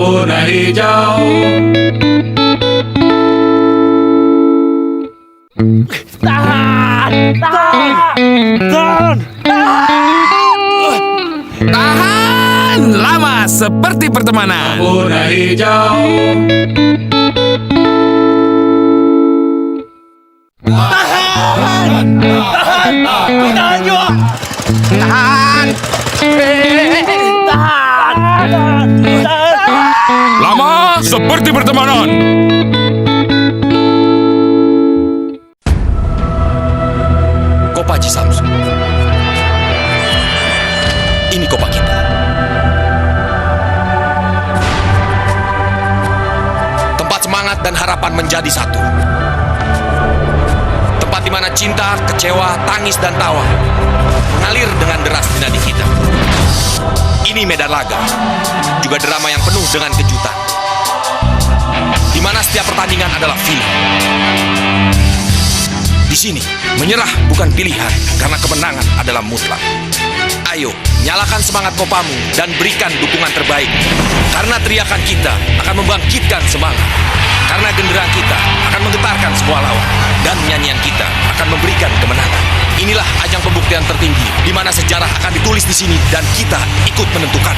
Warna hijau. Tahan! Tahan! Lama seperti pertemanan. Warna hijau. Tahan juga! Tahan! Tahan! Lama seperti pertemanan. Kopaji Samsu. Ini kopa kita. Tempat semangat dan harapan menjadi satu. Tempat di mana cinta, kecewa, tangis, dan tawa mengalir dengan deras di nadi kita. Ini medan laga, juga drama yang penuh dengan kejutan. Di mana setiap pertandingan adalah final. Di sini, menyerah bukan pilihan, karena kemenangan adalah mutlak. Ayo, nyalakan semangat kopamu dan berikan dukungan terbaik. Karena teriakan kita akan membangkitkan semangat. Karena genderang kita akan menggetarkan semua lawan. Dan nyanyian kita akan memberikan kemenangan. Inilah ajang pembuktian tertinggi, di mana sejarah akan ditulis di sini dan kita ikut menentukan.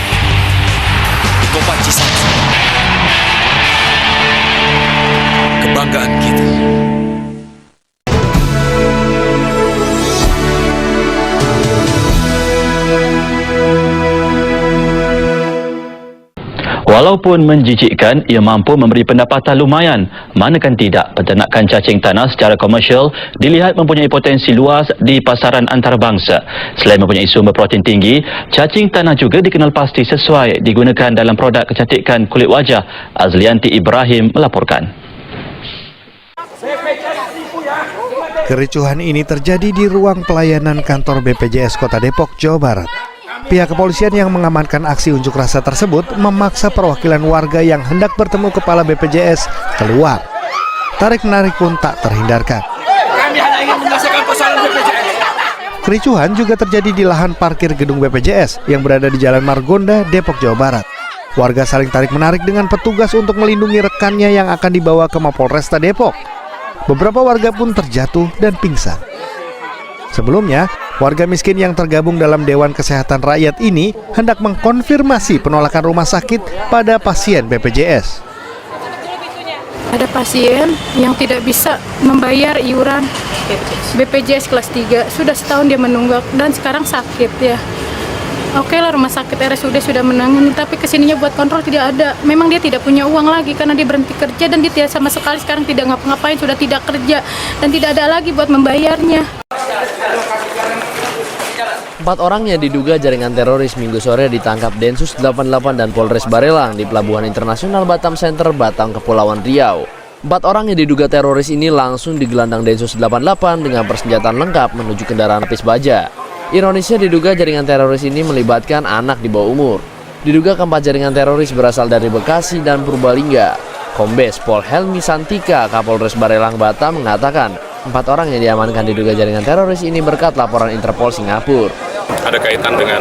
Di Kopaji Samsu. Kebanggaan kita. Walaupun menjijikkan, ia mampu memberi pendapatan lumayan. Manakan tidak, peternakan cacing tanah secara komersial dilihat mempunyai potensi luas di pasaran antarabangsa. Selain mempunyai sumber protein tinggi, cacing tanah juga dikenal pasti sesuai digunakan dalam produk kecantikan kulit wajah. Azlianti Ibrahim melaporkan. Kericuhan ini terjadi di ruang pelayanan kantor BPJS Kota Depok, Jawa Barat. Pihak kepolisian yang mengamankan aksi unjuk rasa tersebut memaksa perwakilan warga yang hendak bertemu kepala BPJS keluar. Tarik-menarik pun tak terhindarkan. Kami hanya ingin menyelesaikan persoalan BPJS. Kericuhan juga terjadi di lahan parkir gedung BPJS yang berada di Jalan Margonda, Depok, Jawa Barat. Warga saling tarik-menarik dengan petugas untuk melindungi rekannya yang akan dibawa ke Mapolresta Depok. Beberapa warga pun terjatuh dan pingsan. Sebelumnya, warga miskin yang tergabung dalam Dewan Kesehatan Rakyat ini hendak mengkonfirmasi penolakan rumah sakit pada pasien BPJS. Ada pasien yang tidak bisa membayar iuran BPJS kelas 3. Sudah setahun dia menunggak dan sekarang sakit ya. Oke lah, rumah sakit RSUD sudah menangani, tapi kesininya buat kontrol tidak ada. Memang dia tidak punya uang lagi karena dia berhenti kerja dan dia tidak sama sekali sekarang tidak ngapa-ngapain, sudah tidak kerja dan tidak ada lagi buat membayarnya. 4 orang yang diduga jaringan teroris Minggu sore ditangkap Densus 88 dan Polres Barelang di Pelabuhan Internasional Batam Center, Batam, Kepulauan Riau. 4 orang yang diduga teroris ini langsung digelandang Densus 88 dengan persenjataan lengkap menuju kendaraan lapis baja. Ironisnya diduga jaringan teroris ini melibatkan anak di bawah umur. Diduga keempat jaringan teroris berasal dari Bekasi dan Purbalingga. Kombes Pol Helmi Santika, Kapolres Barelang Batam mengatakan 4 orang yang diamankan diduga jaringan teroris ini berkat laporan Interpol Singapura. Ada kaitan dengan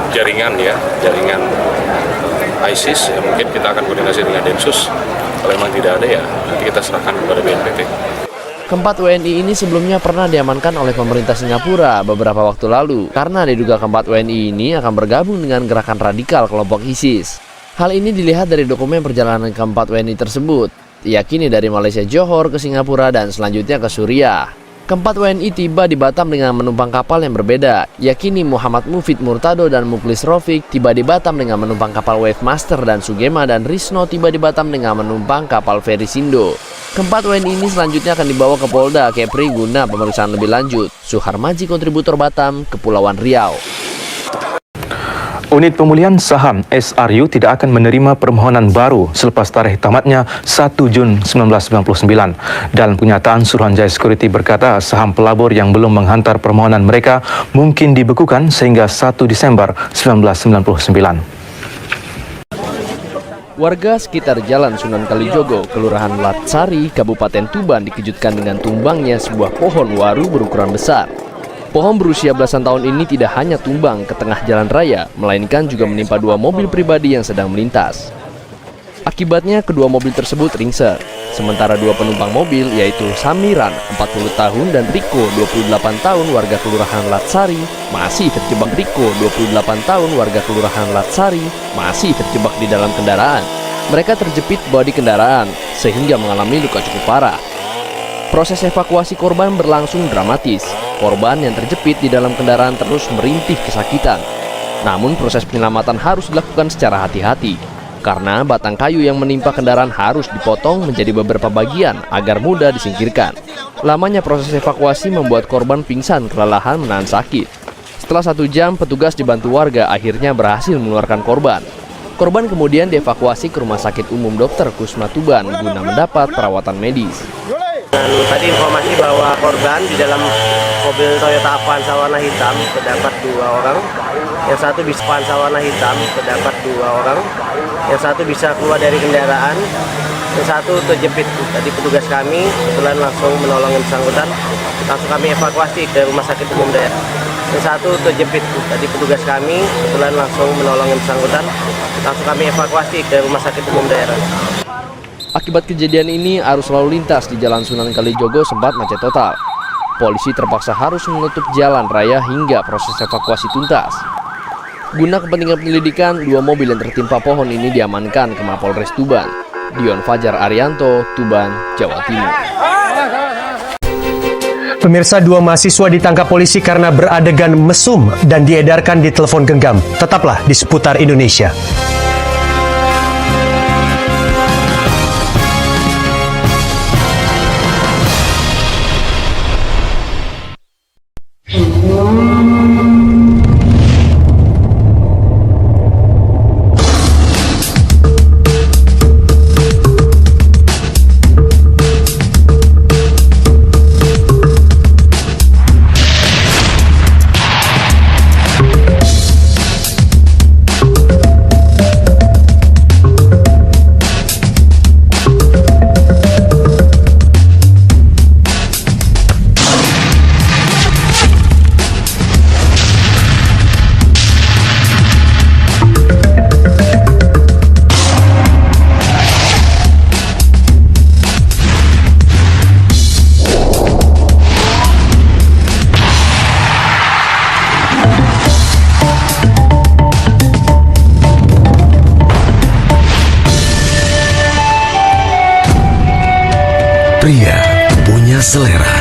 jaringan ISIS, ya mungkin kita akan koordinasi dengan Densus. Kalau memang tidak ada ya nanti kita serahkan kepada BNPT. Keempat WNI ini sebelumnya pernah diamankan oleh pemerintah Singapura beberapa waktu lalu karena diduga keempat WNI ini akan bergabung dengan gerakan radikal kelompok ISIS. Hal ini dilihat dari dokumen perjalanan keempat WNI tersebut, yakni dari Malaysia Johor ke Singapura dan selanjutnya ke Suriah. Keempat WNI tiba di Batam dengan menumpang kapal yang berbeda, yakni Muhammad Mufid Murtado dan Muklis Rofik tiba di Batam dengan menumpang kapal Wave Master dan Sugema dan Risno tiba di Batam dengan menumpang kapal Feri Sindo. Keempat WNI ini selanjutnya akan dibawa ke Polda Kepri guna pemeriksaan lebih lanjut. Suharmaji, kontributor Batam, Kepulauan Riau. Unit Pemulihan Saham SRU tidak akan menerima permohonan baru selepas tarikh tamatnya 1 Jun 1999. Dalam kenyataan, Suruhanjaya Security berkata saham pelabur yang belum menghantar permohonan mereka mungkin dibekukan sehingga 1 Desember 1999. Warga sekitar Jalan Sunan Kalijogo, Kelurahan Latsari, Kabupaten Tuban dikejutkan dengan tumbangnya sebuah pohon waru berukuran besar. Pohon berusia belasan tahun ini tidak hanya tumbang ke tengah jalan raya, melainkan juga menimpa dua mobil pribadi yang sedang melintas. Akibatnya kedua mobil tersebut ringsek. Sementara dua penumpang mobil yaitu Samiran 40 tahun dan Riko 28 tahun warga Kelurahan Latsari masih terjebak. Riko 28 tahun warga Kelurahan Latsari masih terjebak di dalam kendaraan. Mereka terjepit bodi kendaraan sehingga mengalami luka cukup parah. Proses evakuasi korban berlangsung dramatis. Korban yang terjepit di dalam kendaraan terus merintih kesakitan. Namun proses penyelamatan harus dilakukan secara hati-hati karena batang kayu yang menimpa kendaraan harus dipotong menjadi beberapa bagian agar mudah disingkirkan. Lamanya proses evakuasi membuat korban pingsan kelelahan menahan sakit. Setelah 1 jam, petugas dibantu warga akhirnya berhasil mengeluarkan korban. Korban kemudian dievakuasi ke Rumah Sakit Umum Dr. Kusma Tuban guna mendapat perawatan medis. Dan tadi informasi bahwa korban di dalam mobil Toyota Avanza warna hitam terdapat 2 orang. Yang satu bisa Avanza warna hitam terdapat 2 orang. Yang satu bisa keluar dari kendaraan. Yang satu terjepit. Tadi petugas kami kebetulan langsung menolong yang bersangkutan. Langsung kami evakuasi ke Rumah Sakit Umum daerah. Yang satu terjepit. Tadi petugas kami kebetulan langsung menolong yang bersangkutan. Langsung kami evakuasi ke Rumah Sakit Umum daerah. Akibat kejadian ini, arus lalu lintas di Jalan Sunan Kalijogo sempat macet total. Polisi terpaksa harus menutup jalan raya hingga proses evakuasi tuntas. Guna kepentingan penyelidikan, 2 mobil yang tertimpa pohon ini diamankan ke Mapolres Tuban. Dion Fajar Arianto, Tuban, Jawa Timur. Pemirsa, 2 mahasiswa ditangkap polisi karena beradegan mesum dan diedarkan di telepon genggam. Tetaplah di Seputar Indonesia. Pria punya selera.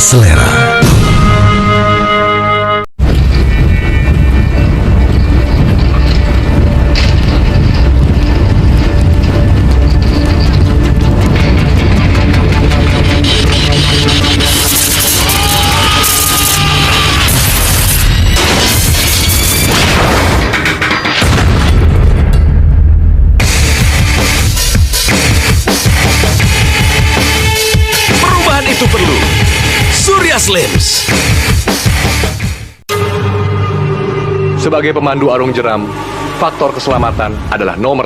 Selera. Perubahan itu perlu. Surya Slims. Sebagai pemandu arung jeram, faktor keselamatan adalah nomor